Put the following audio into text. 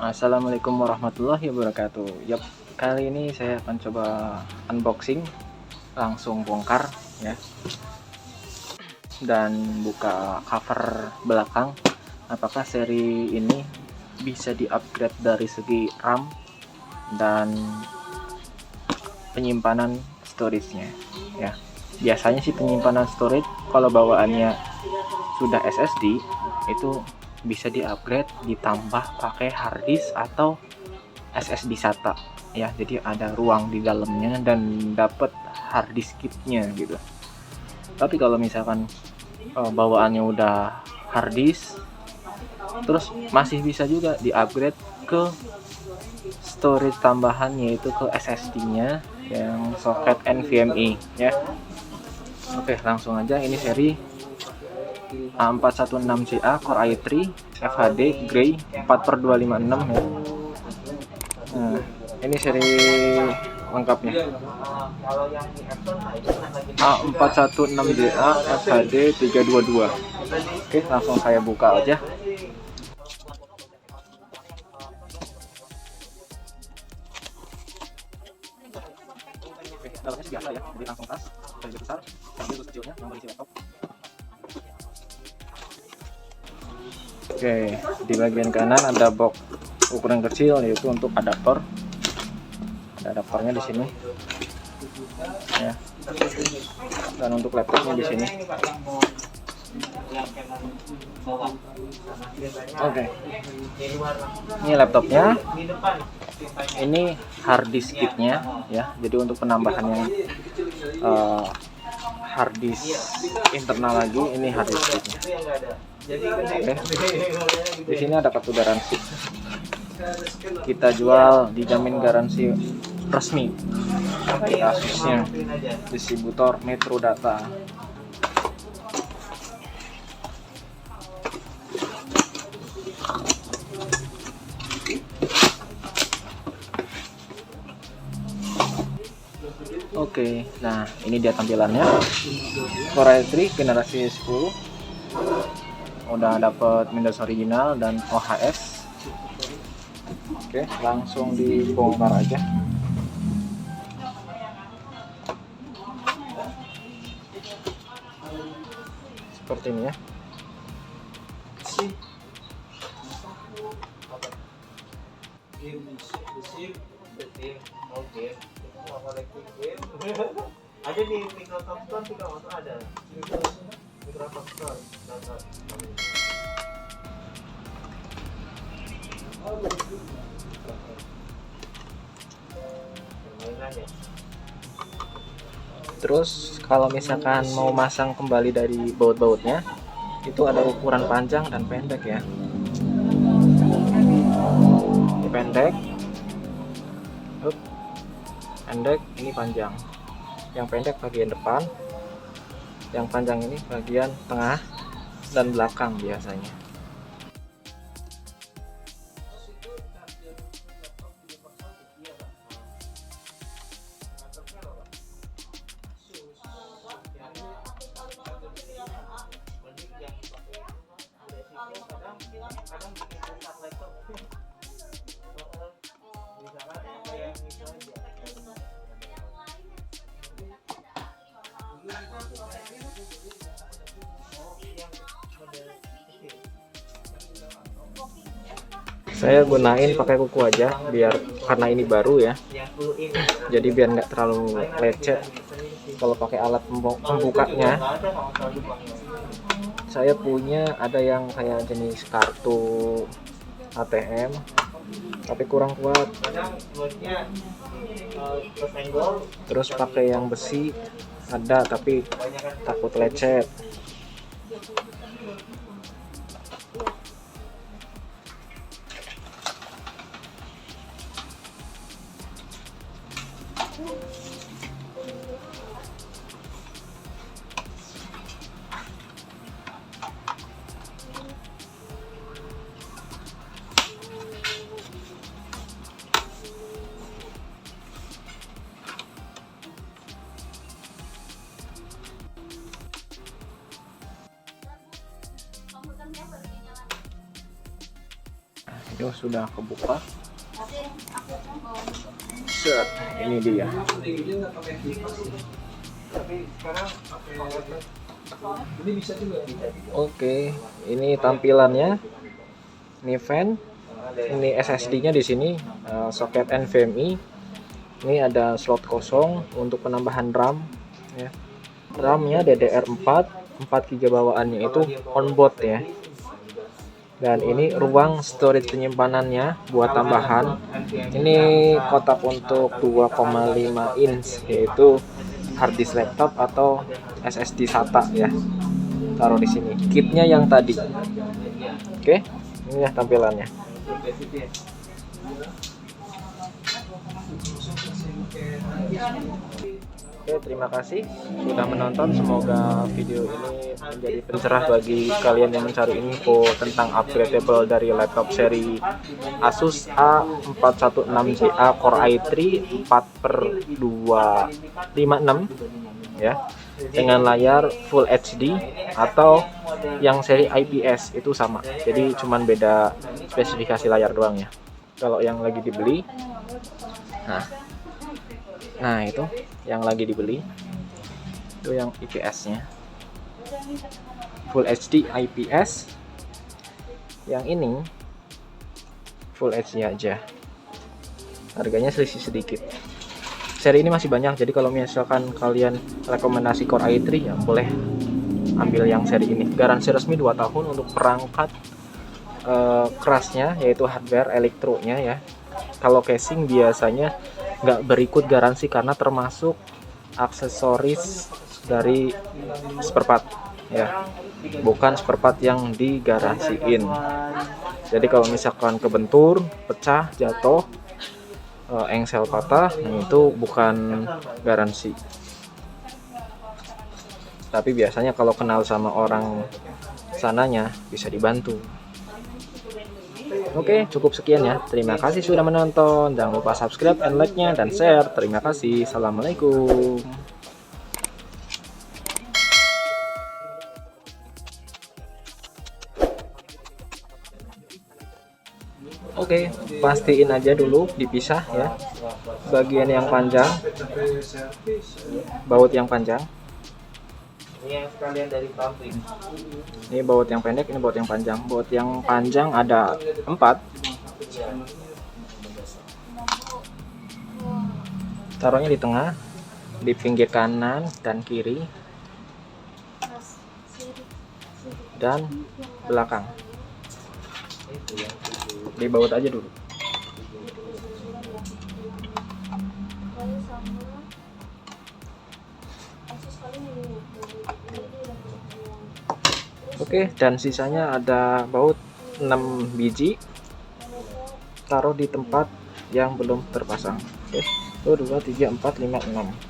Assalamualaikum warahmatullahi wabarakatuh. Yap, kali ini saya akan coba unboxing, langsung bongkar ya, dan buka cover belakang. Apakah seri ini bisa di-upgrade dari segi RAM dan penyimpanan storage-nya ya. Biasanya sih penyimpanan storage kalau bawaannya sudah SSD itu bisa di-upgrade ditambah pakai hard disk atau SSD SATA ya, jadi ada ruang di dalamnya dan dapat hard disk kitnya gitu. Tapi kalau misalkan bawaannya udah hard disk, terus masih bisa juga di-upgrade ke storage tambahan, yaitu ke SSD-nya yang soket NVMe ya. Oke, langsung aja. Ini seri A416CA Core i3 FHD Grey 4/256 ya. Nah, ini seri lengkapnya. A416CA FHD 322. Oke, langsung saya buka aja. Oke, dalamnya biasa ya, jadi langsung tas, dari besar, sambil dus kecilnya yang berisi laptop. Oke, di bagian kanan ada box ukuran kecil, yaitu untuk adaptor. Ada adaptornya di sini ya, dan untuk laptopnya di sini. Oke, ini laptopnya, ini hard disk kitnya ya. Jadi untuk penambahan yang hard disk internal lagi, ini hard disk kitnya. Oke, di sini ada kartu garansi. Kita jual, dijamin garansi resmi Asusnya, distributor Metro Data. Oke, nah ini dia tampilannya. Core i3 generasi 10, udah dapet Windows original dan OHS. Oke, langsung dibongkar aja. Seperti ini ya. Ada di Microsoft Store juga motor ada. Microsoft Store. Terus kalau misalkan mau masang kembali dari baut-bautnya, itu ada ukuran panjang dan pendek ya. Ini pendek, pendek, ini panjang. Yang pendek bagian depan, yang panjang ini bagian tengah dan belakang biasanya. Saya gunain pakai kuku aja, biar karena ini baru ya, jadi biar nggak terlalu lecet. Kalau pakai alat pembukanya, saya punya ada yang kayak jenis kartu ATM, tapi kurang kuat. Terus pakai yang besi ada, tapi takut lecet. Yo, sudah kebuka. Set, ini dia. Oke, ini tampilannya. Ini fan, ini SSD-nya di sini, soket NVMe. Ini ada slot kosong untuk penambahan RAM. Ya. RAM-nya DDR4, 4 GB bawaannya itu onboard ya. Dan ini ruang storage penyimpanannya buat tambahan. Ini kotak untuk 2,5 inch, yaitu hard disk laptop atau SSD SATA ya. Taruh di sini. Kitnya yang tadi. Oke, ini ya tampilannya. Oke, terima kasih sudah menonton. Semoga video ini menjadi pencerah bagi kalian yang mencari info tentang upgradable dari laptop seri Asus A416JA Core i3 4/256 ya, dengan layar Full HD atau yang seri IPS itu sama. Jadi cuman beda spesifikasi layar doang ya. Kalau yang lagi dibeli, nah itu yang lagi dibeli itu yang IPS-nya, Full HD IPS. Yang ini Full HD aja. Harganya selisih sedikit. Seri ini masih banyak, jadi kalau misalkan kalian rekomendasi Core i3 ya boleh ambil yang seri ini. Garansi resmi 2 tahun untuk perangkat kerasnya, yaitu hardware elektronya ya. Kalau casing biasanya nggak berikut garansi karena termasuk aksesoris dari spare part ya, bukan spare part yang digaransiin. Jadi kalau misalkan kebentur, pecah, jatuh, engsel patah, nah itu bukan garansi. Tapi biasanya kalau kenal sama orang sananya bisa dibantu. Oke, cukup sekian ya. Terima kasih sudah menonton. Jangan lupa subscribe and like-nya dan share. Terima kasih. Assalamualaikum. Oke, pastiin aja dulu dipisah ya. Bagian yang panjang, baut yang panjang. Ini yang sekalian dari pabrik. Ini baut yang pendek, ini baut yang panjang. Baut yang panjang ada 4. Taruhnya di tengah, di pinggir kanan dan kiri, dan belakang. Dibaut aja dulu. Oke, dan sisanya ada baut 6 biji. Taruh di tempat yang belum terpasang. Oke, 1, 2, 3, 4, 5, 6.